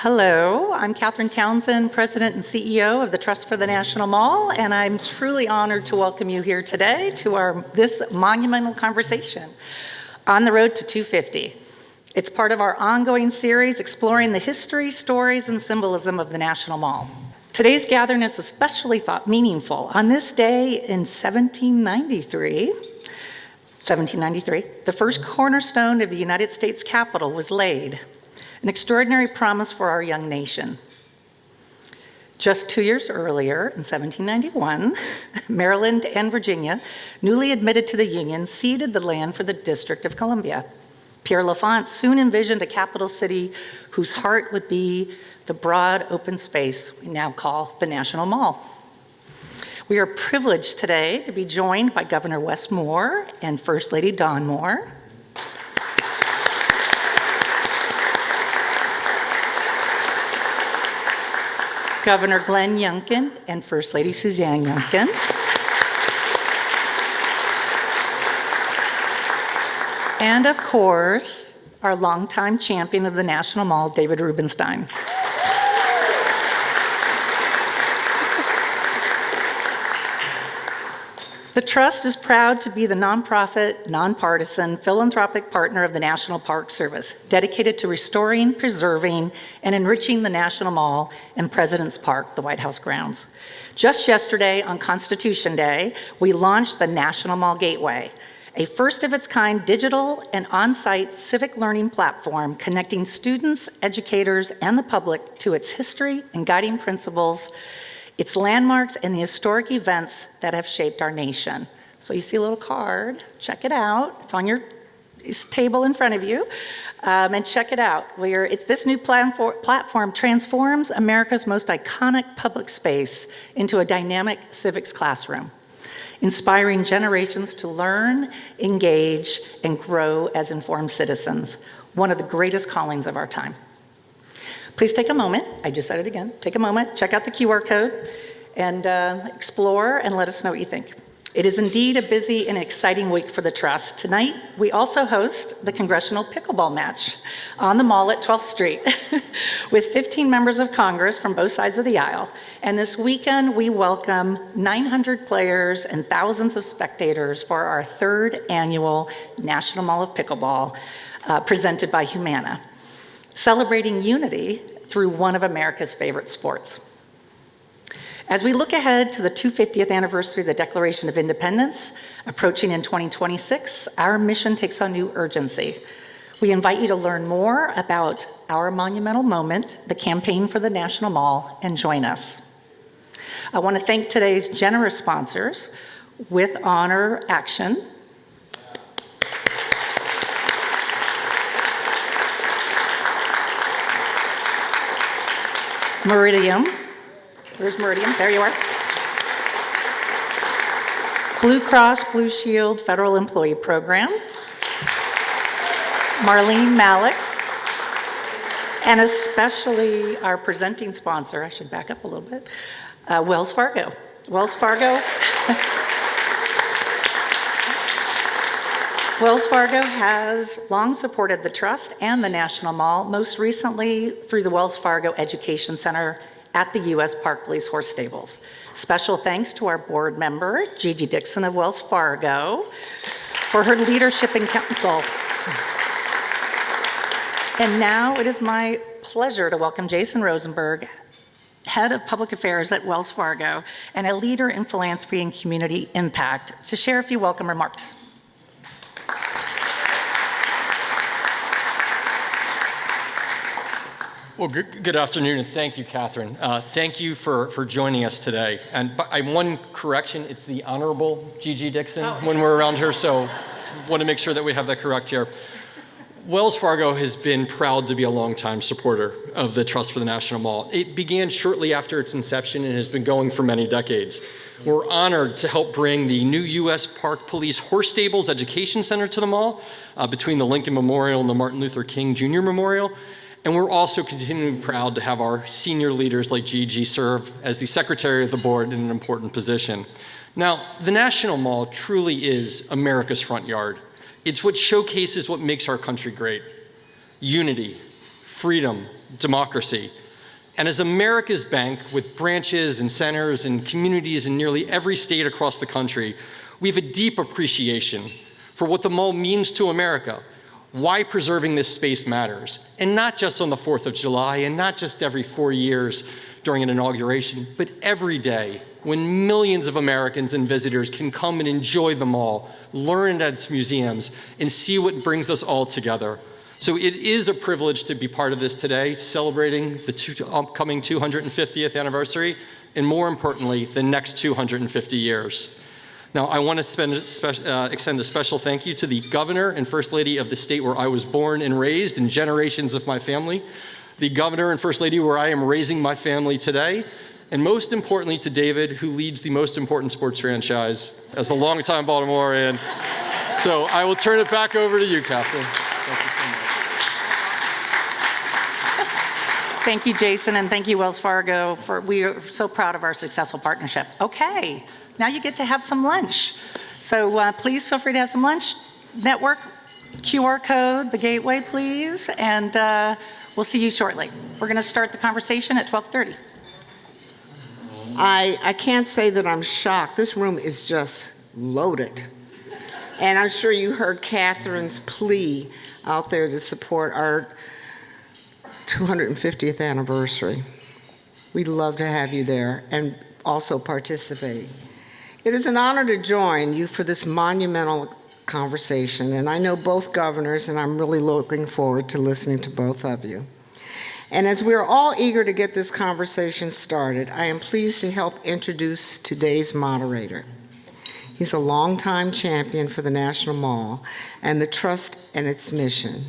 Hello, I'm Catherine Townsend, President and CEO of the Trust for the National Mall, and I'm truly honored to welcome you here today to this monumental conversation on the road to 250. It's part of our ongoing series exploring the history, stories, and symbolism of the National Mall. Today's gathering is especially thought meaningful. On this day in 1793, the first cornerstone of the United States Capitol was laid, an extraordinary promise for our young nation. Just 2 years earlier, in 1791, Maryland and Virginia, newly admitted to the Union, ceded the land for the District of Columbia. Pierre L'Enfant soon envisioned a capital city whose heart would be the broad open space we now call the National Mall. We are privileged today to be joined by Governor Wes Moore and First Lady Dawn Moore. Governor Glenn Youngkin and First Lady Suzanne Youngkin. And of course, our longtime champion of the National Mall, David Rubenstein. The Trust is proud to be the nonprofit, nonpartisan, philanthropic partner of the National Park Service, dedicated to restoring, preserving, and enriching the National Mall and President's Park, the White House grounds. Just yesterday, on Constitution Day, we launched the National Mall Gateway, a first-of-its-kind digital and on-site civic learning platform connecting students, educators, and the public to its history and guiding principles, its landmarks, and the historic events that have shaped our nation. So you see a little card, check it out. It's on your table in front of you, and check it out. This new platform transforms America's most iconic public space into a dynamic civics classroom, inspiring generations to learn, engage, and grow as informed citizens, one of the greatest callings of our time. Please take a moment, I just said it again, take a moment, check out the QR code, and explore and let us know what you think. It is indeed a busy and exciting week for the Trust. Tonight, we also host the Congressional Pickleball Match on the Mall at 12th Street with 15 members of Congress from both sides of the aisle. And this weekend, we welcome 900 players and thousands of spectators for our third annual National Mall of Pickleball presented by Humana, celebrating unity through one of America's favorite sports. As we look ahead to the 250th anniversary of the Declaration of Independence, approaching in 2026, our mission takes on new urgency. We invite you to learn more about our monumental moment, the campaign for the National Mall, and join us. I want to thank today's generous sponsors, With Honor Action, Meridium. Where's Meridium? There you are. Blue Cross Blue Shield Federal Employee Program. Marlene Malik. And especially our presenting sponsor, I should back up a little bit, Wells Fargo. Wells Fargo has long supported the Trust and the National Mall, most recently through the Wells Fargo Education Center at the U.S. Park Police Horse Stables. Special thanks to our board member, Gigi Dixon of Wells Fargo, for her leadership and counsel. And now it is my pleasure to welcome Jason Rosenberg, Head of Public Affairs at Wells Fargo and a leader in philanthropy and community impact, to share a few welcome remarks. Well, good afternoon, and thank you, Catherine. Thank you for joining us today. And one correction, it's the Honorable Gigi Dixon when we're around her, so want to make sure that we have that correct here. Wells Fargo has been proud to be a longtime supporter of the Trust for the National Mall. It began shortly after its inception and has been going for many decades. We're honored to help bring the new U.S. Park Police Horse Stables Education Center to the mall, between the Lincoln Memorial and the Martin Luther King Jr. Memorial. And we're also continuing proud to have our senior leaders like Gigi serve as the secretary of the board in an important position. Now, the National Mall truly is America's front yard. It's what showcases what makes our country great: unity, freedom, democracy. And as America's bank, with branches and centers and communities in nearly every state across the country, we have a deep appreciation for what the mall means to America, why preserving this space matters, and not just on the 4th of July, and not just every 4 years during an inauguration, but every day when millions of Americans and visitors can come and enjoy the mall, learn at its museums, and see what brings us all together. So it is a privilege to be part of this today, celebrating the upcoming 250th anniversary, and more importantly, the next 250 years. Now, I want to extend a special thank you to the Governor and First Lady of the state where I was born and raised, and generations of my family, the Governor and First Lady where I am raising my family today, and most importantly to David, who leads the most important sports franchise as a longtime Baltimorean. So I will turn it back over to you, Catherine. Thank you so much. Thank you, Jason, and thank you, Wells Fargo, we are so proud of our successful partnership. Okay, now you get to have some lunch. So please feel free to have some lunch. Network, QR code, the gateway, please, and we'll see you shortly. We're gonna start the conversation at 12:30. I can't say that I'm shocked. This room is just loaded. And I'm sure you heard Catherine's plea out there to support our 250th anniversary. We'd love to have you there and also participate. It is an honor to join you for this monumental conversation, and I know both governors, and I'm really looking forward to listening to both of you. And as we are all eager to get this conversation started, I am pleased to help introduce today's moderator. He's a longtime champion for the National Mall and the Trust and its mission.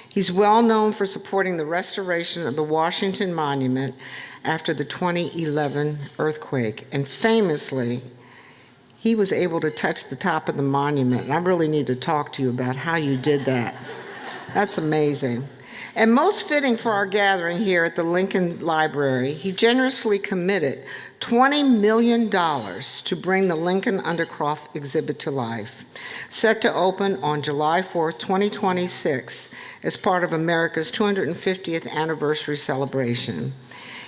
He's well known for supporting the restoration of the Washington Monument after the 2011 earthquake, and famously, he was able to touch the top of the monument. And I really need to talk to you about how you did that. That's amazing. And most fitting for our gathering here at the Lincoln Library, he generously committed $20 million to bring the Lincoln Undercroft exhibit to life, set to open on July 4th, 2026, as part of America's 250th anniversary celebration.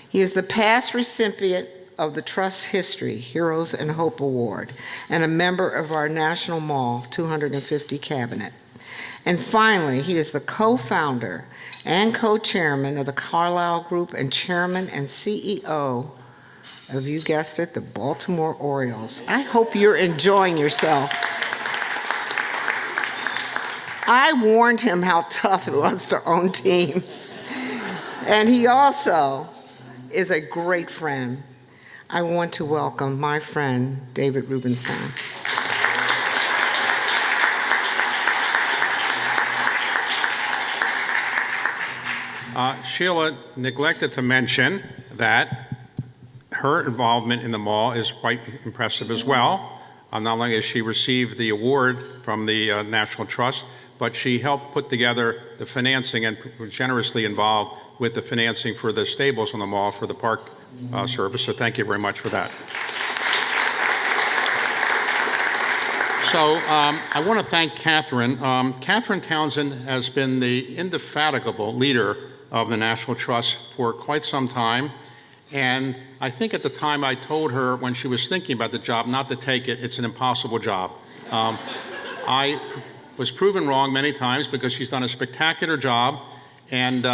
He is the past recipient of the Trust History, Heroes and Hope Award, and a member of our National Mall 250 Cabinet. And finally, he is the co-founder and co-chairman of the Carlyle Group and chairman and CEO of, you guessed it, the Baltimore Orioles. I hope you're enjoying yourself. I warned him how tough it was to own teams. And he also is a great friend. I want to welcome my friend, David Rubenstein. Sheila neglected to mention that her involvement in the mall is quite impressive as well. Not only has she received the award from the National Trust, but she helped put together the financing and was generously involved with the financing for the stables on the mall for the park service. So thank you very much for that. So I want to thank Catherine. Catherine Townsend has been the indefatigable leader of the National Trust for quite some time. And I think at the time I told her when she was thinking about the job not to take it, it's an impossible job. I was proven wrong many times because she's done a spectacular job and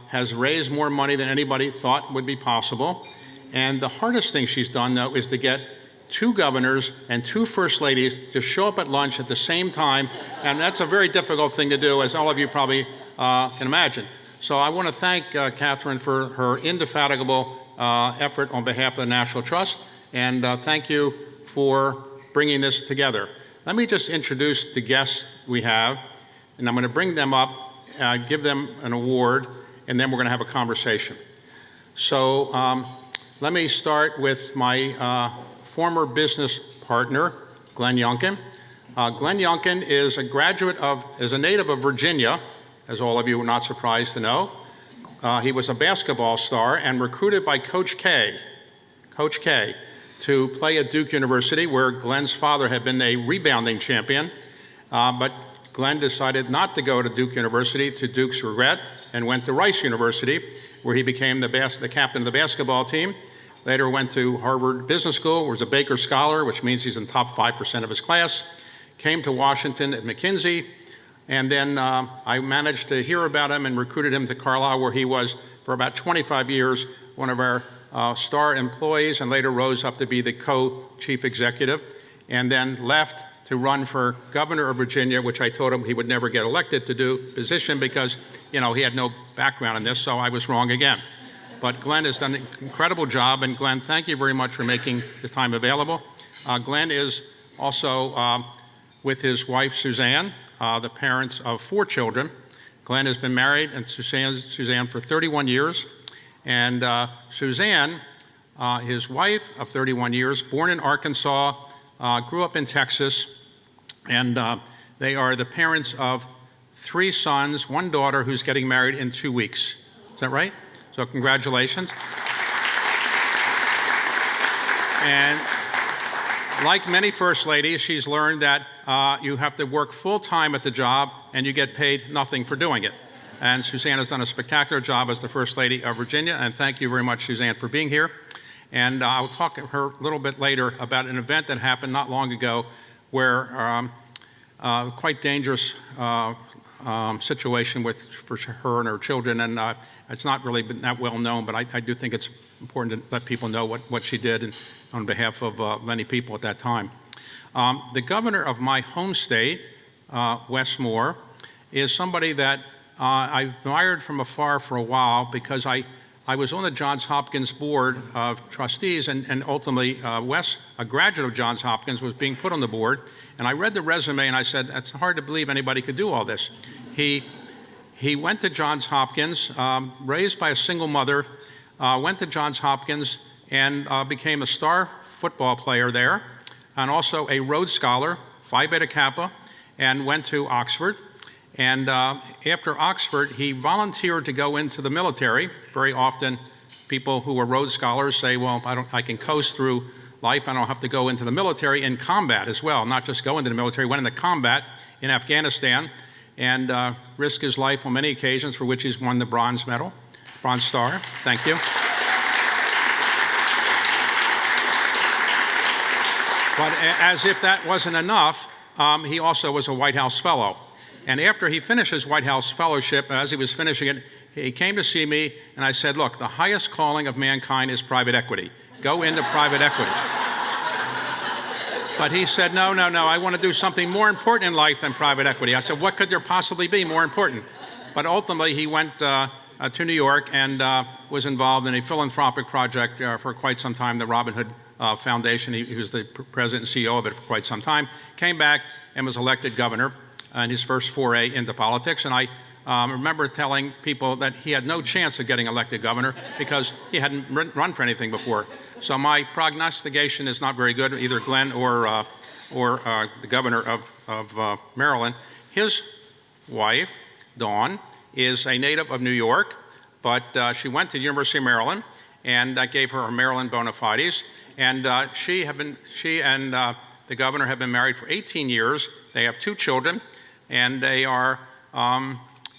has raised more money than anybody thought would be possible. And the hardest thing she's done, though, is to get 2 governors and 2 first ladies to show up at lunch at the same time. And that's a very difficult thing to do, as all of you probably can imagine. So I want to thank Catherine for her indefatigable effort on behalf of the National Trust, and thank you for bringing this together. Let me just introduce the guests we have, and I'm going to bring them up, give them an award, and then we're going to have a conversation. So let me start with my former business partner, Glenn Youngkin. Glenn Youngkin is a native of Virginia, as all of you are not surprised to know. He was a basketball star and recruited by Coach K, to play at Duke University, where Glenn's father had been a rebounding champion. But Glenn decided not to go to Duke University, to Duke's regret, and went to Rice University, where he became the captain of the basketball team. Later went to Harvard Business School, was a Baker Scholar, which means he's in the top 5% of his class. Came to Washington at McKinsey, and then I managed to hear about him and recruited him to Carlisle, where he was for about 25 years one of our star employees, and later rose up to be the co-chief executive, and then left to run for governor of Virginia, which I told him he would never get elected to do position because, he had no background in this, so I was wrong again. But Glenn has done an incredible job, and Glenn, thank you very much for making the time available. Glenn is also with his wife, Suzanne, the parents of 4 children. Glenn has been married and Suzanne for 31 years. And Suzanne, his wife of 31 years, born in Arkansas, grew up in Texas, and they are the parents of 3 sons, 1 daughter who's getting married in 2 weeks. Is that right? So congratulations. And like many first ladies, she's learned that you have to work full-time at the job and you get paid nothing for doing it. And Suzanne has done a spectacular job as the First Lady of Virginia, and thank you very much, Suzanne, for being here. And I'll talk to her a little bit later about an event that happened not long ago where quite dangerous situation for her and her children, and it's not really been that well known, but I do think it's important to let people know what she did on behalf of many people at that time. The governor of my home state, Wes Moore, is somebody that I've admired from afar for a while because I was on the Johns Hopkins Board of Trustees, and ultimately Wes, a graduate of Johns Hopkins, was being put on the board. And I read the resume and I said, it's hard to believe anybody could do all this. He went to Johns Hopkins, raised by a single mother, went to Johns Hopkins and became a star football player there, and also a Rhodes Scholar, Phi Beta Kappa, and went to Oxford. And after Oxford, he volunteered to go into the military. Very often, people who are Rhodes Scholars say, well, I can coast through life. I don't have to go into the military, in combat as well, not just go into the military. Went into combat in Afghanistan and risked his life on many occasions, for which he's won the Bronze Medal, Bronze Star. Thank you. But as if that wasn't enough, he also was a White House Fellow. And after he finished his White House fellowship, as he was finishing it, he came to see me, and I said, look, the highest calling of mankind is private equity. Go into private equity. But he said, no, I want to do something more important in life than private equity. I said, what could there possibly be more important? But ultimately, he went to New York and was involved in a philanthropic project for quite some time, the Robin Hood Foundation. He was the president and CEO of it for quite some time. Came back and was elected governor in his first foray into politics. And I remember telling people that he had no chance of getting elected governor because he hadn't run for anything before. So my prognostication is not very good, either Glenn or the governor of Maryland. His wife, Dawn, is a native of New York, but she went to the University of Maryland, and that gave her Maryland bona fides. And she and the governor have been married for 18 years. They have 2 children, and they are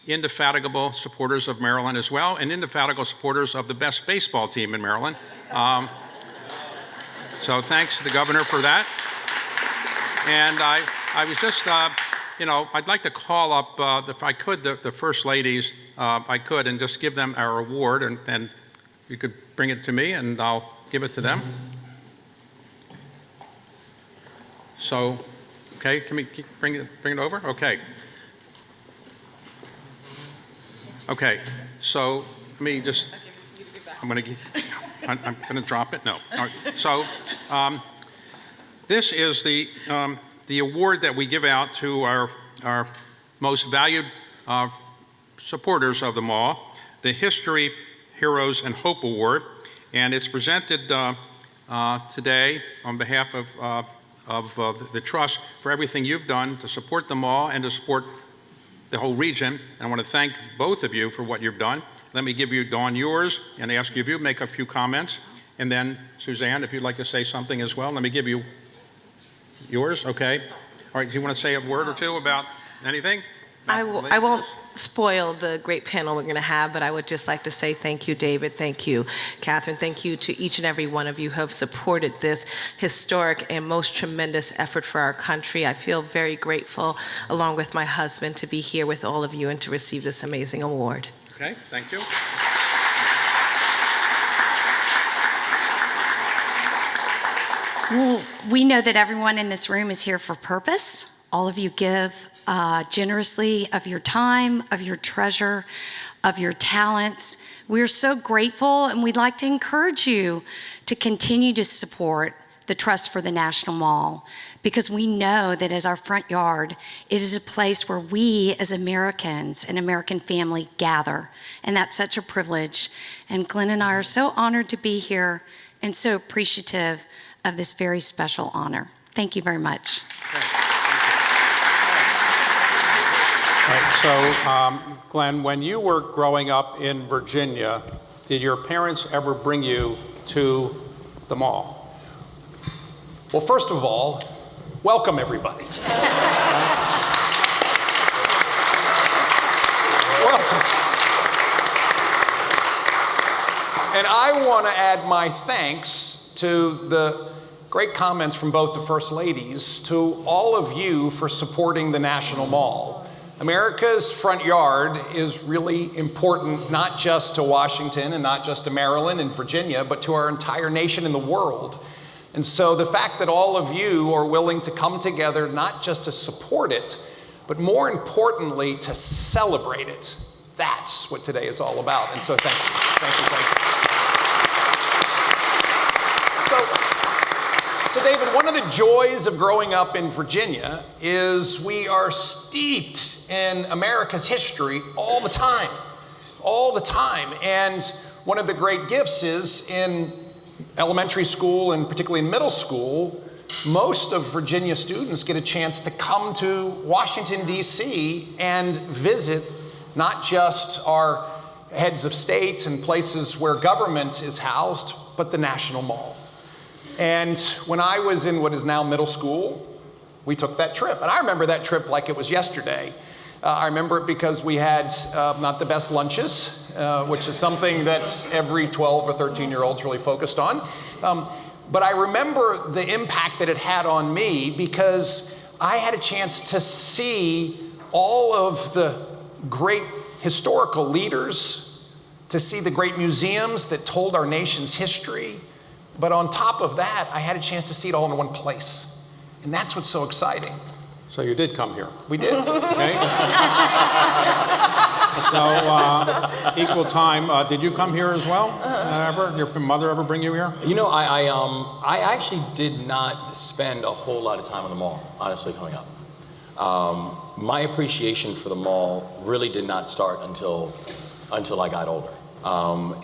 indefatigable supporters of Maryland as well, and indefatigable supporters of the best baseball team in Maryland. So thanks to the governor for that. And I was just, I'd like to call up, if I could, the first ladies, I could, and just give them our award, and you could bring it to me, and I'll give it to them. So, okay, can we bring it over? Okay. Okay, so let me just, I'm going to drop it? No. All right. So this is the award that we give out to our most valued supporters of the mall, the History, Heroes, and Hope Award, and it's presented today on behalf of the Trust for everything you've done to support the mall and to support the whole region. And I want to thank both of you for what you've done. Let me give you, Dawn, yours, and ask you if you make a few comments. And then, Suzanne, if you'd like to say something as well, let me give you yours, okay? All right, do you want to say a word or two about anything? I won't spoil the great panel we're going to have, but I would just like to say thank you, David. Thank you, Catherine. Thank you to each and every one of you who have supported this historic and most tremendous effort for our country. I feel very grateful, along with my husband, to be here with all of you and to receive this amazing award. Okay, thank you. Well, we know that everyone in this room is here for purpose. All of you give generously of your time, of your treasure, of your talents. We're so grateful, and we'd like to encourage you to continue to support the Trust for the National Mall, because we know that as our front yard, it is a place where we as Americans, an American family, gather, and that's such a privilege. And Glenn and I are so honored to be here and so appreciative of this very special honor. Thank you very much. All right, so, Glenn, when you were growing up in Virginia, did your parents ever bring you to the mall? Well, first of all, welcome everybody. Welcome. And I want to add my thanks to the great comments from both the First Ladies, to all of you for supporting the National Mall. America's front yard is really important, not just to Washington and not just to Maryland and Virginia, but to our entire nation and the world. And so the fact that all of you are willing to come together, not just to support it, but more importantly, to celebrate it, that's what today is all about. And so thank you, thank you, thank you. So David, one of the joys of growing up in Virginia is we are steeped in America's history all the time, all the time. And one of the great gifts is in elementary school and particularly in middle school, most of Virginia students get a chance to come to Washington, D.C. and visit not just our heads of state and places where government is housed, but the National Mall. And when I was in what is now middle school, we took that trip. And I remember that trip like it was yesterday. I remember it because we had not the best lunches, which is something that every 12 or 13-year-old's really focused on. But I remember the impact that it had on me because I had a chance to see all of the great historical leaders, to see the great museums that told our nation's history. But on top of that, I had a chance to see it all in one place. And that's what's so exciting. So you did come here? We did. Okay. So, equal time, did you come here as well? Ever? Your mother ever bring you here? You know, I actually did not spend a whole lot of time in the mall, honestly, coming up. My appreciation for the mall really did not start until I got older.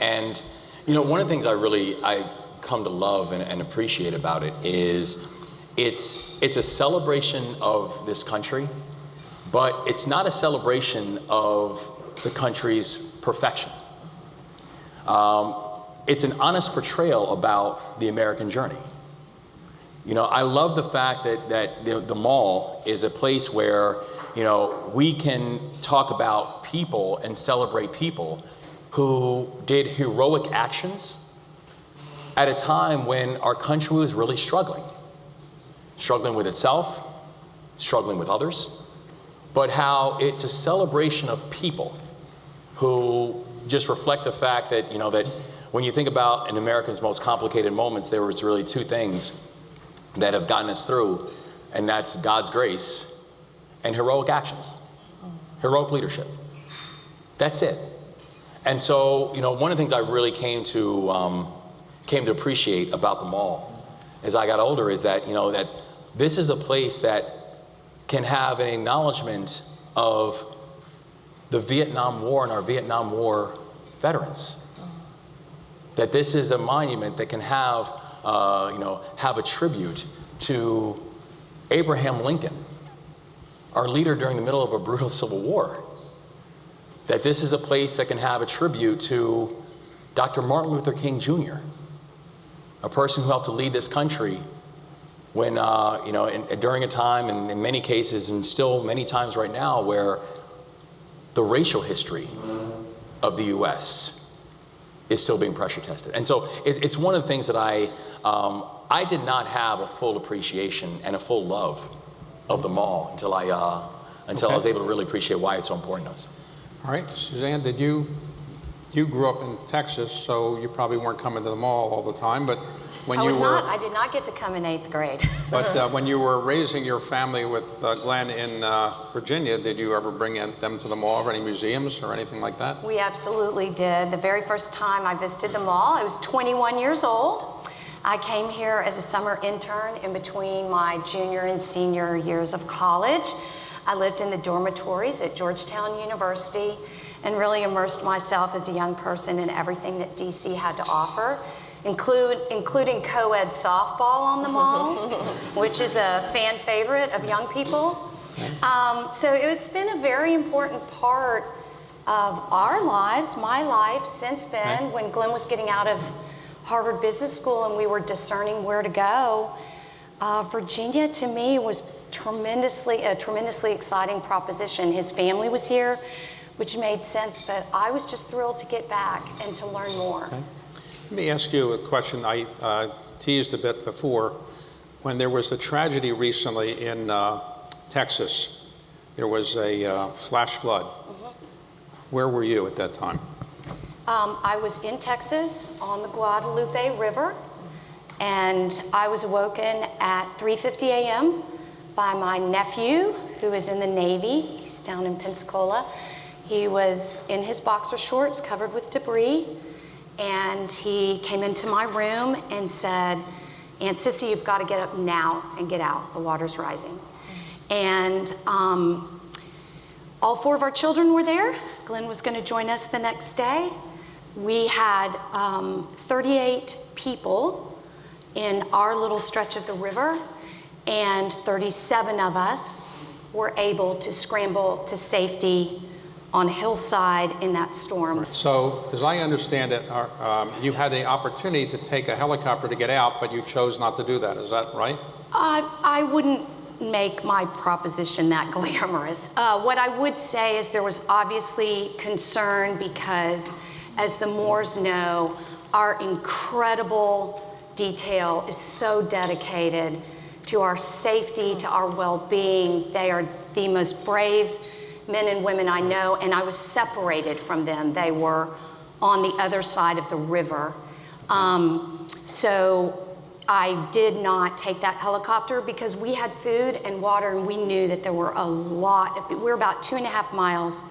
And, you know, one of the things I come to love and appreciate about it is it's a celebration of this country, but it's not a celebration of the country's perfection. It's an honest portrayal about the American journey. You know, I love the fact that the mall is a place where, you know, we can talk about people and celebrate people who did heroic actions at a time when our country was really struggling with itself, struggling with others, but how it's a celebration of people who just reflect the fact that, you know, that when you think about in America's most complicated moments, there was really two things that have gotten us through, and that's God's grace and heroic actions, heroic leadership. That's it. And so, you know, one of the things I really came to appreciate about the mall as I got older is that, you know, that this is a place that can have an acknowledgement of the Vietnam War and our Vietnam War veterans. That this is a monument that can have, have a tribute to Abraham Lincoln, our leader during the middle of a brutal civil war. That this is a place that can have a tribute to Dr. Martin Luther King Jr., a person who helped to lead this country when, during a time, and in many cases, and still many times right now, where the racial history of the U.S. is still being pressure tested. And so it's one of the things that I did not have a full appreciation and a full love of the mall until I was able to really appreciate why it's so important to us. All right, Suzanne, you grew up in Texas, so you probably weren't coming to the mall all the time, but when I did not get to come in 8th grade. But when you were raising your family with Glenn in Virginia, did you ever bring them to the mall or any museums or anything like that? We absolutely did. The very first time I visited the mall, I was 21 years old. I came here as a summer intern in between my junior and senior years of college. I lived in the dormitories at Georgetown University and really immersed myself as a young person in everything that DC had to offer, including co-ed softball on the mall, which is a fan favorite of young people. So it's been a very important part of our lives, my life, since then, when Glenn was getting out of Harvard Business School and we were discerning where to go. Virginia, to me, was a tremendously exciting proposition. His family was here, which made sense, but I was just thrilled to get back and to learn more. Okay. Let me ask you a question I teased a bit before. When there was the tragedy recently in Texas, there was a flash flood. Where were you at that time? I was in Texas on the Guadalupe River, and I was awoken at 3:50 a.m. by my nephew, who is in the Navy. He's down in Pensacola. He was in his boxer shorts covered with debris, and he came into my room and said, "Aunt Sissy, you've got to get up now and get out. The water's rising." And all 4 of our children were there. Glenn was going to join us the next day. We had 38 people in our little stretch of the river, and 37 of us were able to scramble to safety on a hillside in that storm. So, as I understand it, you had the opportunity to take a helicopter to get out, but you chose not to do that. Is that right? I wouldn't make my proposition that glamorous. What I would say is there was obviously concern because, as the Moores know, our incredible detail is so dedicated to our safety, to our well-being. They are the most brave men and women I know, and I was separated from them. They were on the other side of the river. So I did not take that helicopter because we had food and water, and we knew that there were a lot of, we were about 2.5 miles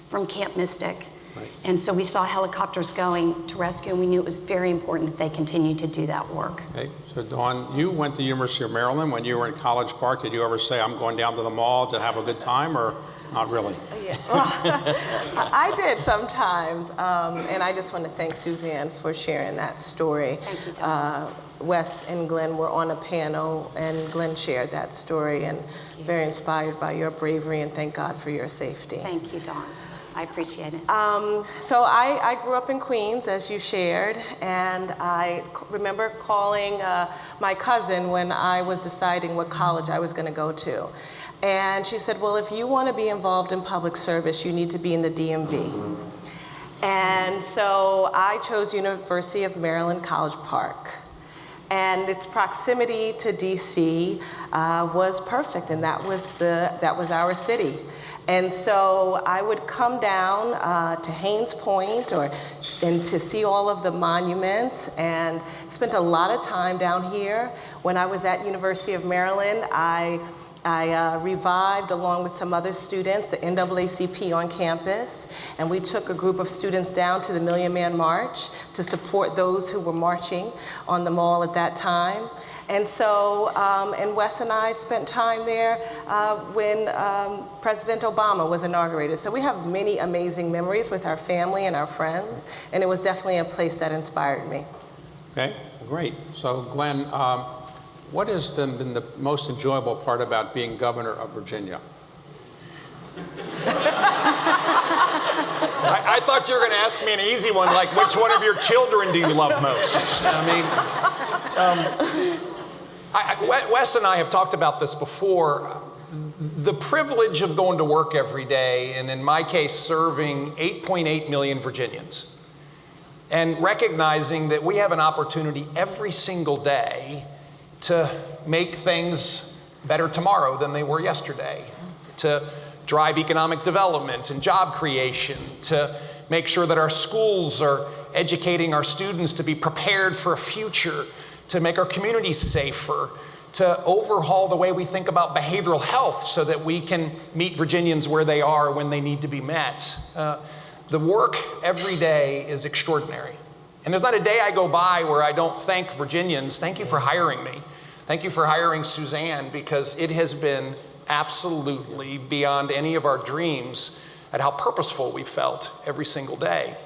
from Camp Mystic. Right. And so we saw helicopters going to rescue, and we knew it was very important that they continued to do that work. Okay. So, Dawn, you went to University of Maryland. When you were in College Park, did you ever say, I'm going down to the mall to have a good time, or not really? Yeah. I did sometimes, and I just want to thank Suzanne for sharing that story. Thank you, Dawn. Wes and Glenn were on a panel, and Glenn shared that story, and very inspired by your bravery, and thank God for your safety. Thank you, Dawn. I appreciate it. So I grew up in Queens, as you shared, and I remember calling my cousin when I was deciding what college I was going to go to. And she said, well, if you want to be involved in public service, you need to be in the DMV. And so I chose University of Maryland, College Park. And its proximity to DC was perfect, and that was our city. And so I would come down to Haynes Point and to see all of the monuments, and spent a lot of time down here. When I was at University of Maryland, I revived, along with some other students, the NAACP on campus, and we took a group of students down to the Million Man March to support those who were marching on the mall at that time. And so, and Wes and I spent time there when President Obama was inaugurated. So we have many amazing memories with our family and our friends, and it was definitely a place that inspired me. Okay, great. So, Glenn, what has been the most enjoyable part about being governor of Virginia? I thought you were going to ask me an easy one, like which one of your children do you love most? I mean, Wes and I have talked about this before. the privilege of going to work every day, and in my case, serving 8.8 million Virginians, and recognizing that we have an opportunity every single day to make things better tomorrow than they were yesterday, to drive economic development and job creation, to make sure that our schools are educating our students to be prepared for a future, to make our communities safer, to overhaul the way we think about behavioral health so that we can meet Virginians where they are when they need to be met. The work every day is extraordinary. And there's not a day I go by where I don't thank Virginians. Thank you for hiring me. Thank you for hiring Suzanne, because it has been absolutely beyond any of our dreams at how purposeful we felt every single day.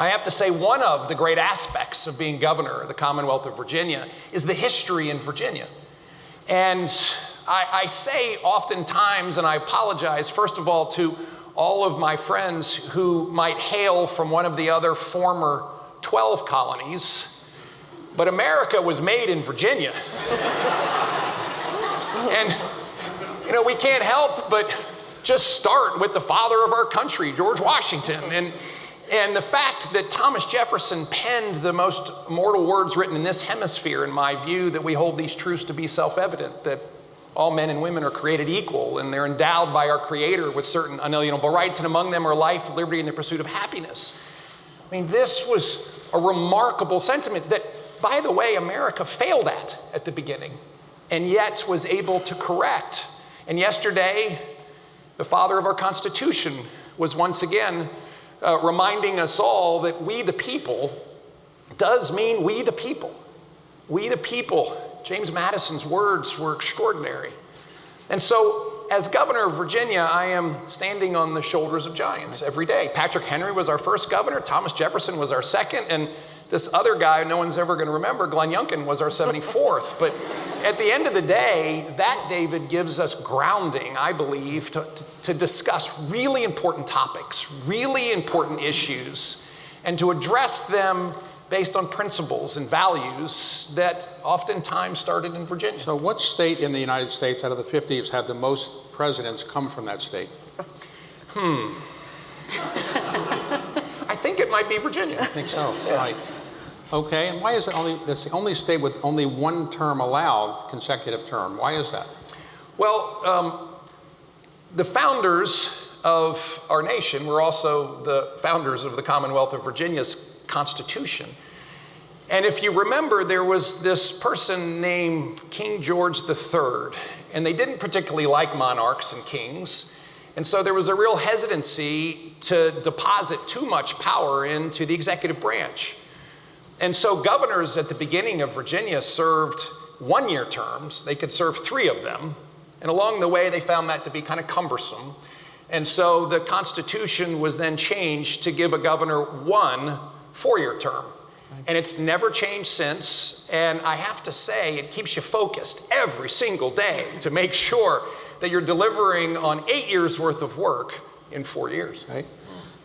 I have to say, one of the great aspects of being governor of the Commonwealth of Virginia is the history in Virginia. And I say oftentimes, and I apologize, first of all, to all of my friends who might hail from one of the other former 12 colonies, but America was made in Virginia. And, you know, we can't help but just start with the father of our country, George Washington. And the fact that Thomas Jefferson penned the most immortal words written in this hemisphere, in my view, that we hold these truths to be self-evident, that all men and women are created equal, and they're endowed by our Creator with certain unalienable rights, and among them are life, liberty, and the pursuit of happiness. I mean, this was a remarkable sentiment that, by the way, America failed at the beginning, and yet was able to correct. And yesterday, the father of our Constitution was once again reminding us all that we the people does mean we the people. We the people. James Madison's words were extraordinary. And so, as governor of Virginia, I am standing on the shoulders of giants every day. Patrick Henry was our first governor, Thomas Jefferson was our second, and this other guy no one's ever going to remember, Glenn Youngkin, was our 74th. But at the end of the day, that, David, gives us grounding, I believe, to discuss really important topics, really important issues, and to address them based on principles and values that oftentimes started in Virginia. So what state in the United States out of the 50 has had the most presidents come from that state? I think it might be Virginia. I think so, Yeah. right. Okay, and why is it that's the only state with only one term allowed, consecutive term? Why is that? Well, the founders of our nation were also the founders of the Commonwealth of Virginia's Constitution. And if you remember, there was this person named King George III, and they didn't particularly like monarchs and kings. And so there was a real hesitancy to deposit too much power into the executive branch. And so governors at the beginning of Virginia served one-year terms. They could serve 3 of them. And along the way, they found that to be kind of cumbersome. And so the Constitution was then changed to give a governor 1 4-year term. And it's never changed since. And I have to say, it keeps you focused every single day to make sure that you're delivering on 8 years worth of work in 4 years. Okay.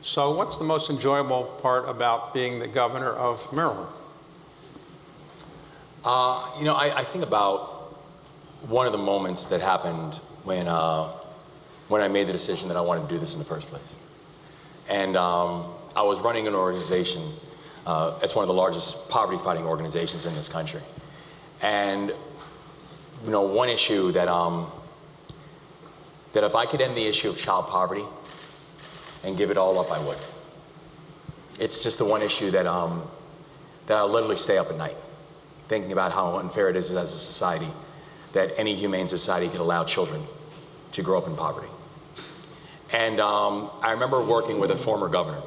So what's the most enjoyable part about being the governor of Maryland? You know, I think about one of the moments that happened when I made the decision that I wanted to do this in the first place. And I was running an organization. It's one of the largest poverty-fighting organizations in this country. And, you know, one issue that if I could end the issue of child poverty and give it all up, I would. It's just the one issue that I literally stay up at night thinking about how unfair it is as a society that any humane society could allow children to grow up in poverty. And I remember working with a former governor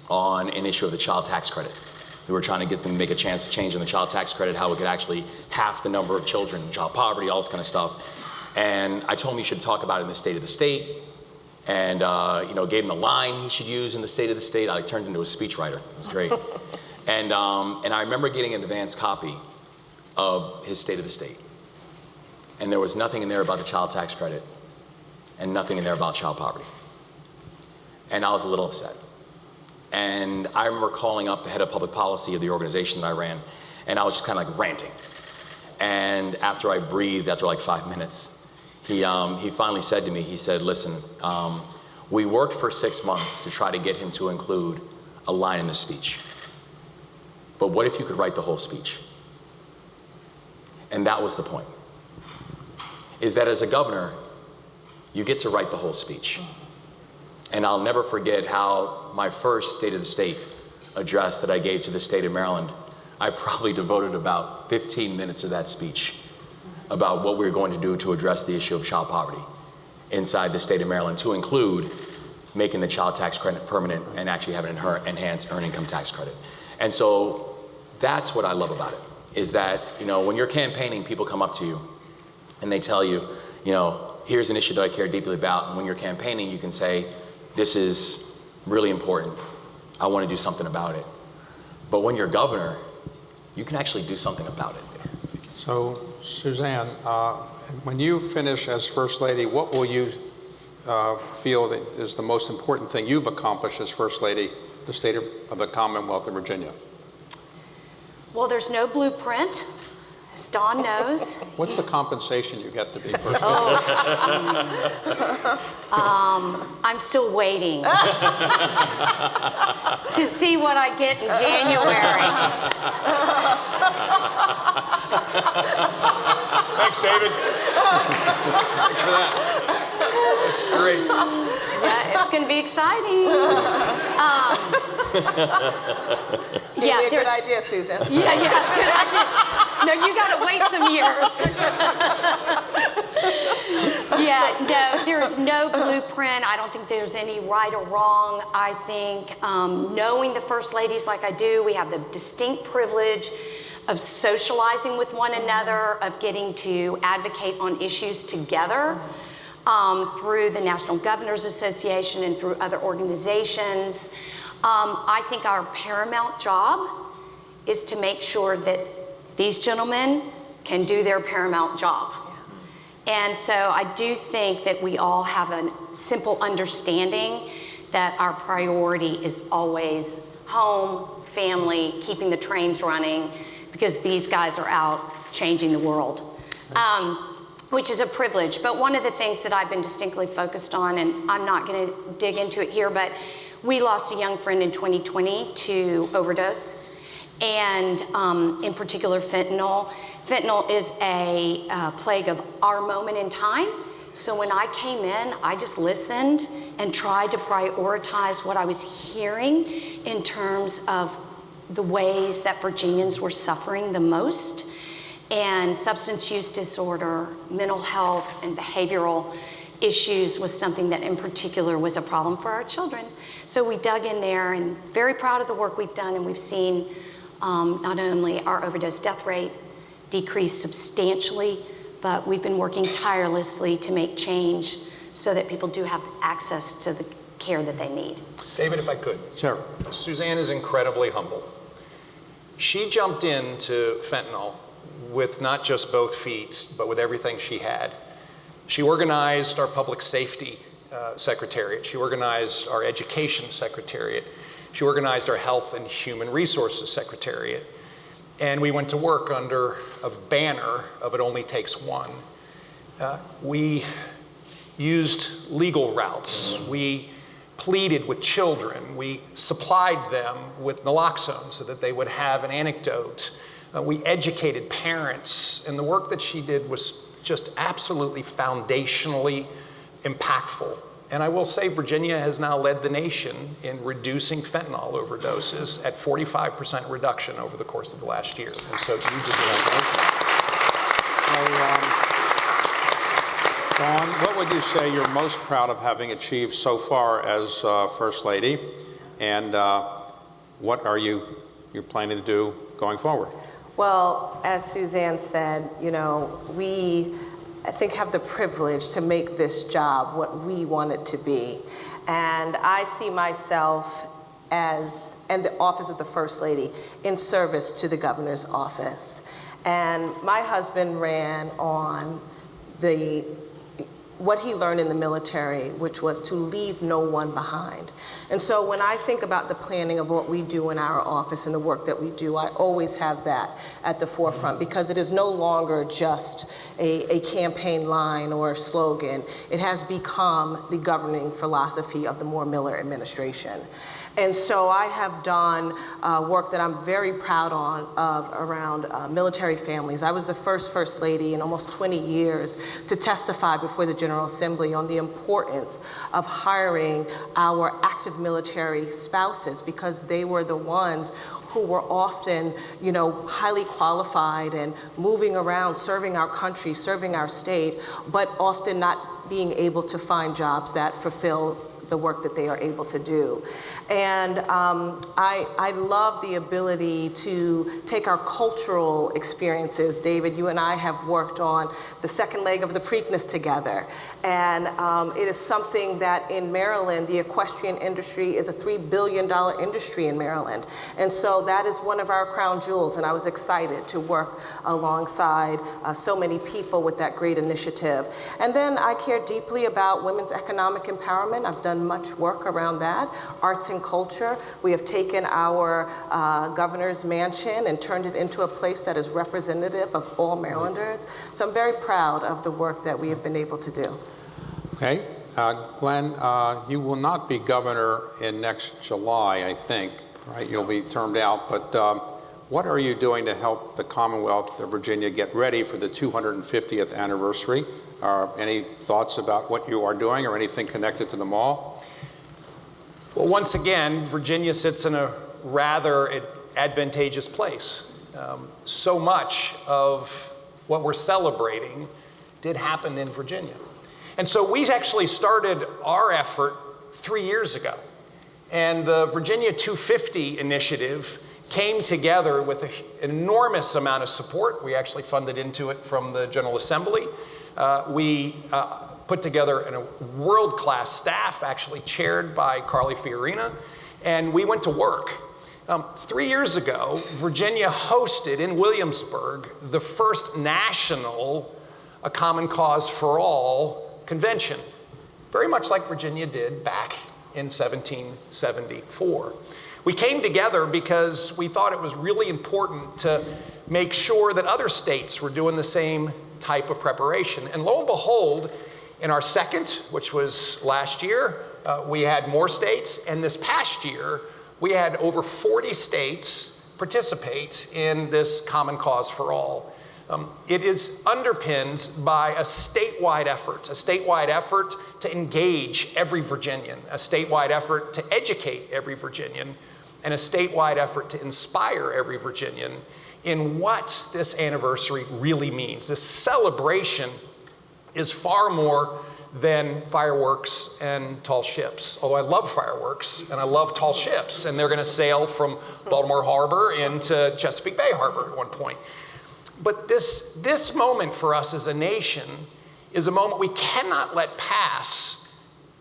on an issue of the child tax credit. We were trying to get them to make a change in the child tax credit, how we could actually half the number of children in child poverty, all this kind of stuff. And I told him he should talk about it in the State of the State, and you know, gave him a line he should use in the State of the State. I turned into a speechwriter. It was great. And I remember getting an advance copy of his State of the State. And there was nothing in there about the child tax credit and nothing in there about child poverty. And I was a little upset. And I remember calling up the head of public policy of the organization that I ran, and I was just kind of like ranting. And after I breathed, after like 5 minutes, he finally said to me, he said, listen, we worked for 6 months to try to get him to include a line in the speech. But what if you could write the whole speech? And that was the point, is that as a governor, you get to write the whole speech. And I'll never forget how my first State of the State address that I gave to the state of Maryland, I probably devoted about 15 minutes of that speech about what we were going to do to address the issue of child poverty inside the state of Maryland, to include making the child tax credit permanent and actually having an enhanced earned income tax credit. And so that's what I love about it, is that, you know, when you're campaigning, people come up to you and they tell you, you know, here's an issue that I care deeply about. And when you're campaigning, you can say, this is really important. I want to do something about it. But when you're governor, you can actually do something about it. So, Suzanne, when you finish as First Lady, what will you feel that is the most important thing you've accomplished as First Lady of the state of the Commonwealth of Virginia? Well, there's no blueprint, as Dawn knows. What's the compensation you get to be First Lady? I'm still waiting to see what I get in January. Thanks, David. Thanks for that. That's great. Yeah, it's going to be exciting. Yeah, Good idea, Susan. Yeah, good idea. No, you got to wait some years. Yeah, no, there is no blueprint. I don't think there's any right or wrong. I think knowing the First Ladies like I do, we have the distinct privilege of socializing with one another, of getting to advocate on issues together through the National Governors Association and through other organizations. I think our paramount job is to make sure that these gentlemen can do their paramount job. And so I do think that we all have a simple understanding that our priority is always home, family, keeping the trains running, because these guys are out changing the world, which is a privilege. But one of the things that I've been distinctly focused on, and I'm not going to dig into it here, but we lost a young friend in 2020 to overdose, and in particular fentanyl. Fentanyl is a plague of our moment in time. So when I came in, I just listened and tried to prioritize what I was hearing in terms of the ways that Virginians were suffering the most. And substance use disorder, mental health, and behavioral issues was something that in particular was a problem for our children. So we dug in there, and very proud of the work we've done, and we've seen not only our overdose death rate decrease substantially, but we've been working tirelessly to make change so that people do have access to the care that they need. David, if I could. Sure. Suzanne is incredibly humble. She jumped into fentanyl with not just both feet, but with everything she had. She organized our public safety secretariat. She organized our education secretariat. She organized our health and human resources secretariat. And we went to work under a banner of "It Only Takes One." We used legal routes. We pleaded with children. We supplied them with naloxone so that they would have an antidote. We educated parents, and the work that she did was just absolutely foundationally impactful. And I will say Virginia has now led the nation in reducing fentanyl overdoses at 45% reduction over the course of the last year. And so you deserve Dawn, what would you say you're most proud of having achieved so far as First Lady, and what are you're planning to do going forward? Well, as Suzanne said, you know, we, I think, have the privilege to make this job what we want it to be. And I see myself as, and the office of the First Lady, in service to the governor's office. And my husband ran on the what he learned in the military, which was to leave no one behind. And so when I think about the planning of what we do in our office and the work that we do, I always have that at the forefront, because it is no longer just a campaign line or a slogan. It has become the governing philosophy of the Moore Miller administration. And so I have done work that I'm very proud of around military families. I was the first lady in almost 20 years to testify before the General Assembly on the importance of hiring our active military spouses, because they were the ones who were often, highly qualified and moving around, serving our country, serving our state, but often not being able to find jobs that fulfill the work that they are able to do. And I love the ability to take our cultural experiences. David, you and I have worked on the second leg of the Preakness together. And it is something that in Maryland, the equestrian industry is a $3 billion industry in Maryland. And so that is one of our crown jewels. And I was excited to work alongside so many people with that great initiative. And then I care deeply about women's economic empowerment. I've done much work around that. Arts and culture. We have taken our governor's mansion and turned it into a place that is representative of all Marylanders. So I'm very proud of the work that we have been able to do. Okay. Glenn, you will not be governor in next July, I think, right? You'll be termed out. But what are you doing to help the Commonwealth of Virginia get ready for the 250th anniversary? Any thoughts about what you are doing or anything connected to the mall? Well, once again, Virginia sits in a rather advantageous place. So much of what we're celebrating did happen in Virginia. And so we actually started our effort 3 years ago. And the Virginia 250 initiative came together with an enormous amount of support. We actually funded into it from the General Assembly. We put together a world-class staff, actually chaired by Carly Fiorina, and we went to work. 3 years ago, Virginia hosted in Williamsburg the first national A Common Cause for All convention, very much like Virginia did back in 1774. We came together because we thought it was really important to make sure that other states were doing the same type of preparation. And lo and behold, in our second, which was last year, we had more states. And this past year, we had over 40 states participate in this Common Cause for All. It is underpinned by a statewide effort to engage every Virginian, a statewide effort to educate every Virginian, and a statewide effort to inspire every Virginian in what this anniversary really means. This celebration is far more than fireworks and tall ships. Although I love fireworks and I love tall ships, and they're going to sail from Baltimore Harbor into Chesapeake Bay Harbor at one point. But this moment for us as a nation is a moment we cannot let pass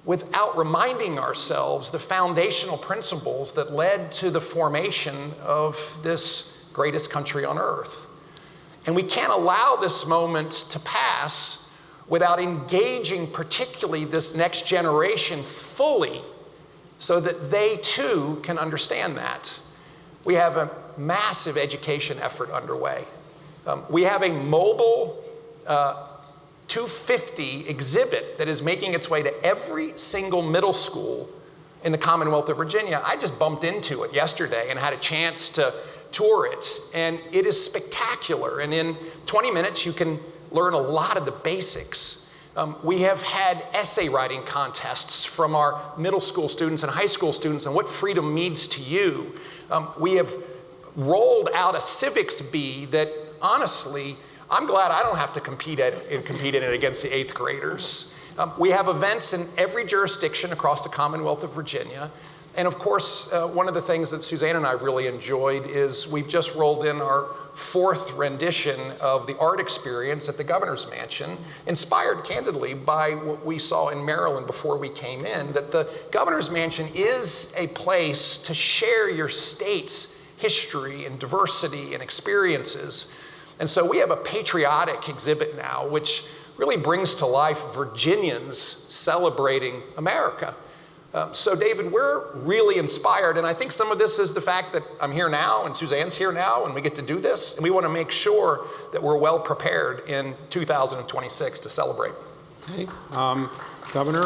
without reminding ourselves the foundational principles that led to the formation of this greatest country on earth. And we can't allow this moment to pass without engaging particularly this next generation fully so that they too can understand that. We have a massive education effort underway. We have a mobile 250 exhibit that is making its way to every single middle school in the Commonwealth of Virginia. I just bumped into it yesterday and had a chance to tour it, and it is spectacular. And in 20 minutes, you can learn a lot of the basics. We have had essay writing contests from our middle school students and high school students on what freedom means to you. We have rolled out a civics bee that, honestly, I'm glad I don't have to compete in it against the 8th graders. We have events in every jurisdiction across the Commonwealth of Virginia. And of course, one of the things that Suzanne and I really enjoyed is we've just rolled in our 4th rendition of the art experience at the Governor's Mansion, inspired candidly by what we saw in Maryland before we came in, that the Governor's Mansion is a place to share your state's history and diversity and experiences. And so we have a patriotic exhibit now, which really brings to life Virginians celebrating America. So David, we're really inspired, and I think some of this is the fact that I'm here now and Suzanne's here now and we get to do this, and we want to make sure that we're well prepared in 2026 to celebrate. Okay, Governor,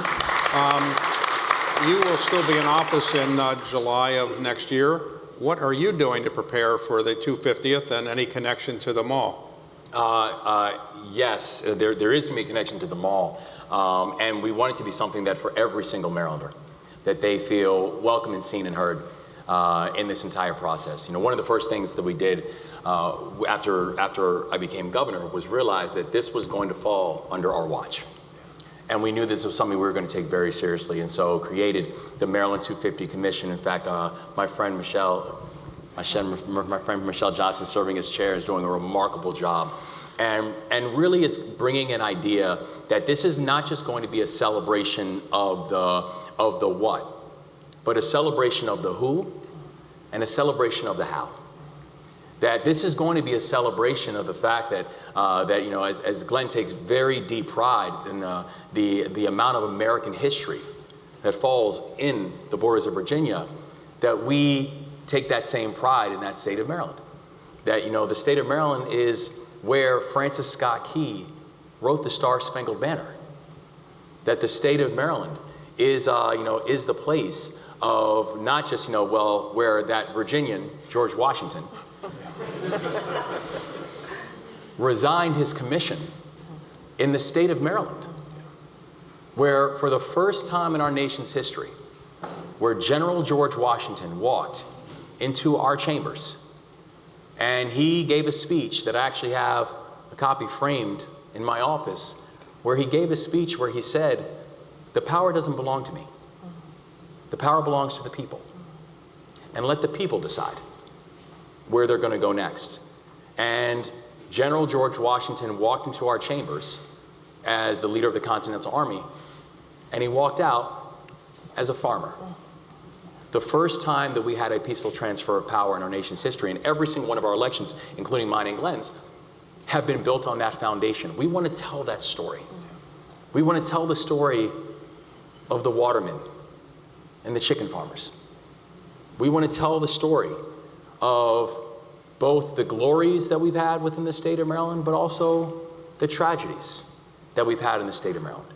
you will still be in office in July of next year. What are you doing to prepare for the 250th and any connection to the mall? Yes, there is going to be a connection to the mall, and we want it to be something that for every single Marylander, that they feel welcome and seen and heard in this entire process. You know, one of the first things that we did after I became governor was realize that this was going to fall under our watch. And we knew this was something we were going to take very seriously, and so created the Maryland 250 Commission. In fact, my friend Michelle Johnson, serving as chair, is doing a remarkable job. And really is bringing an idea that this is not just going to be a celebration of the what, but a celebration of the who and a celebration of the how. That this is going to be a celebration of the fact that, you know, as Glenn takes very deep pride in the amount of American history that falls in the borders of Virginia, that we take that same pride in that state of Maryland. That, you know, the state of Maryland is where Francis Scott Key wrote the Star-Spangled Banner. That the state of Maryland is, you know, is the place of not just, you know, well, where that Virginian, George Washington, resigned his commission in the state of Maryland, where for the first time in our nation's history, where General George Washington walked into our chambers and he gave a speech that I actually have a copy framed in my office, where he gave a speech where he said, the power doesn't belong to me. The power belongs to the people. And let the people decide where they're going to go next. And General George Washington walked into our chambers as the leader of the Continental Army, and he walked out as a farmer. The first time that we had a peaceful transfer of power in our nation's history, and every single one of our elections, including mine and Glenn's, have been built on that foundation. We want to tell that story. We want to tell the story of the watermen and the chicken farmers. We want to tell the story of both the glories that we've had within the state of Maryland, but also the tragedies that we've had in the state of Maryland.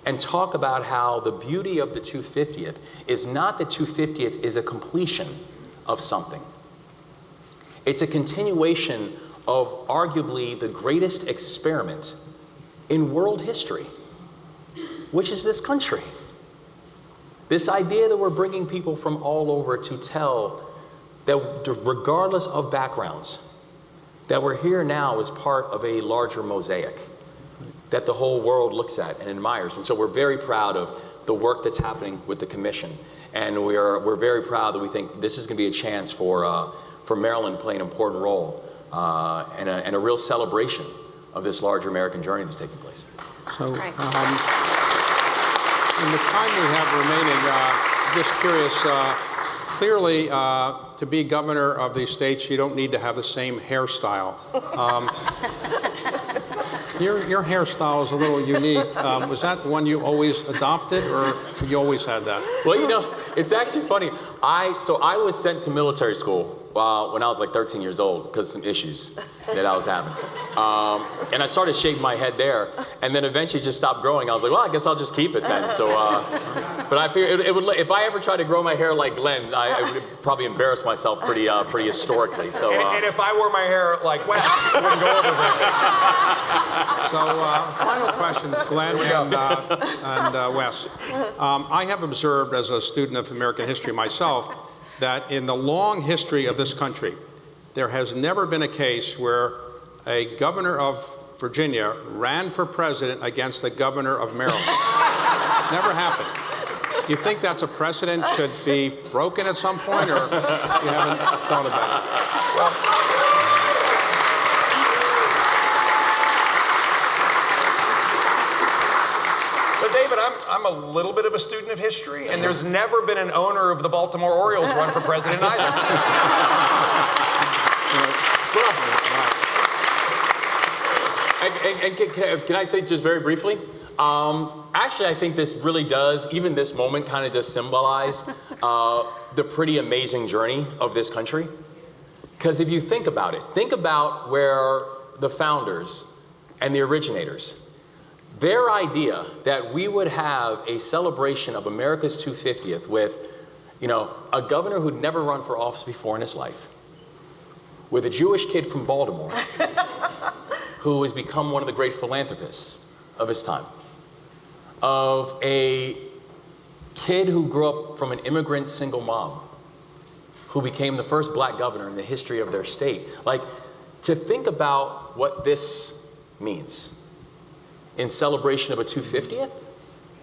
And talk about how the beauty of the 250th is not that 250th is a completion of something. It's a continuation of arguably the greatest experiment in world history, which is this country. This idea that we're bringing people from all over to tell that regardless of backgrounds, that we're here now as part of a larger mosaic that the whole world looks at and admires. And so we're very proud of the work that's happening with the commission. And we're very proud that we think this is going to be a chance for Maryland to play an important role and a real celebration of this larger American journey that's taking place. So, in the time we have remaining, just curious, clearly, to be governor of these states, you don't need to have the same hairstyle. Your hairstyle is a little unique. Was that one you always adopted, or you always had that? Well, you know, it's actually funny. So I was sent to military school when I was like 13 years old because of some issues that I was having. And I started shaving my head there, and then eventually just stopped growing. I was like, well, I guess I'll just keep it then. So, but I figured it would. If I ever tried to grow my hair like Glenn, I would probably embarrass myself pretty historically. So, and if I wore my hair like Wes, it wouldn't go over very well. So, final question, Glenn and Wes. I have observed as a student of American history myself that in the long history of this country, there has never been a case where a governor of Virginia ran for president against the governor of Maryland. Never happened. Do you think that's a precedent should be broken at some point, or you haven't thought about it? Well, so David, I'm a little bit of a student of history, and there's never been an owner of the Baltimore Orioles run for president either. can I say just very briefly? Actually, I think this really does, even this moment kind of does symbolize the pretty amazing journey of this country. Because if you think about it, think about where the founders and the originators, their idea that we would have a celebration of America's 250th with, a governor who'd never run for office before in his life, with a Jewish kid from Baltimore who has become one of the great philanthropists of his time, of a kid who grew up from an immigrant single mom who became the first black governor in the history of their state. Like, to think about what this means in celebration of a 250th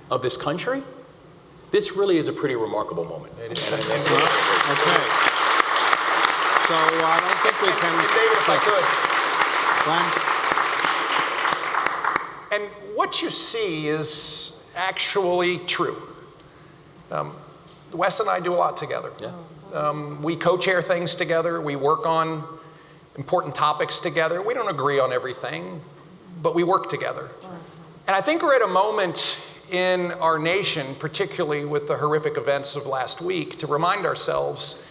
of this country, this really is a pretty remarkable moment. Okay. So I don't think we can... David, if I could. Glenn? And what you see is actually true. Wes and I do a lot together. Yeah. We co-chair things together. We work on important topics together. We don't agree on everything, but we work together. And I think we're at a moment in our nation, particularly with the horrific events of last week, to remind ourselves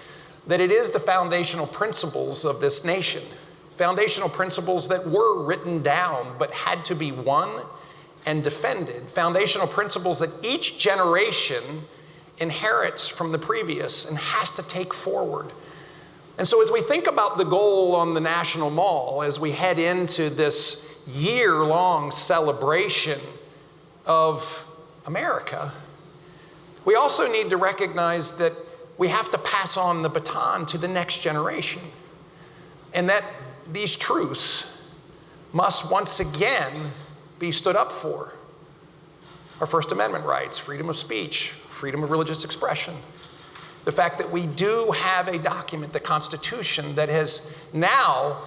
that it is the foundational principles of this nation, foundational principles that were written down but had to be won and defended, foundational principles that each generation inherits from the previous and has to take forward. And so as we think about the goal on the National Mall, as we head into this year-long celebration of America, we also need to recognize that we have to pass on the baton to the next generation, and that these truths must once again be stood up for. Our First Amendment rights, freedom of speech, freedom of religious expression. The fact that we do have a document, the Constitution, that has now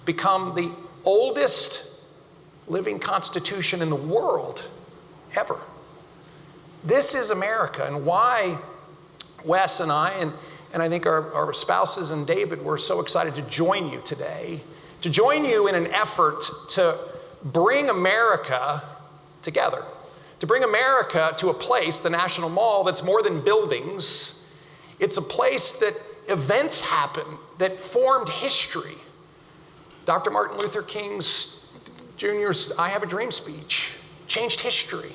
become the oldest living constitution in the world ever. This is America, and why Wes and I, and I think our spouses and David were so excited to join you today, to join you in an effort to bring America together, to bring America to a place, the National Mall, that's more than buildings. It's a place that events happen that formed history. Dr. Martin Luther King Jr.'s I Have a Dream speech changed history.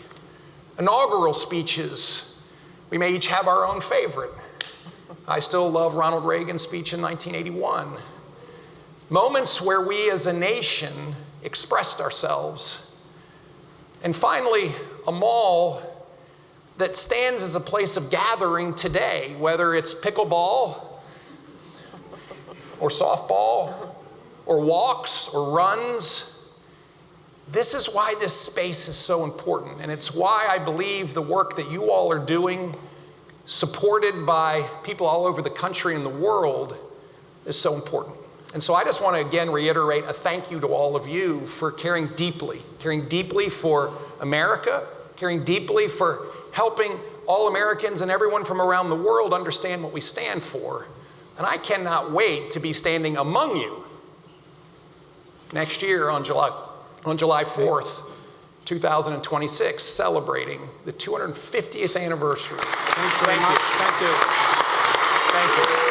Inaugural speeches, we may each have our own favorite. I still love Ronald Reagan's speech in 1981. Moments where we as a nation expressed ourselves. And finally, a mall that stands as a place of gathering today, whether it's pickleball or softball or walks or runs. This is why this space is so important, and it's why I believe the work that you all are doing, supported by people all over the country and the world, is so important. And so I just want to again reiterate a thank you to all of you for caring deeply for America, caring deeply for helping all Americans and everyone from around the world understand what we stand for. And I cannot wait to be standing among you next year on July 4th, 2026, celebrating the 250th anniversary. Thank you very much. Thank you. Thank you.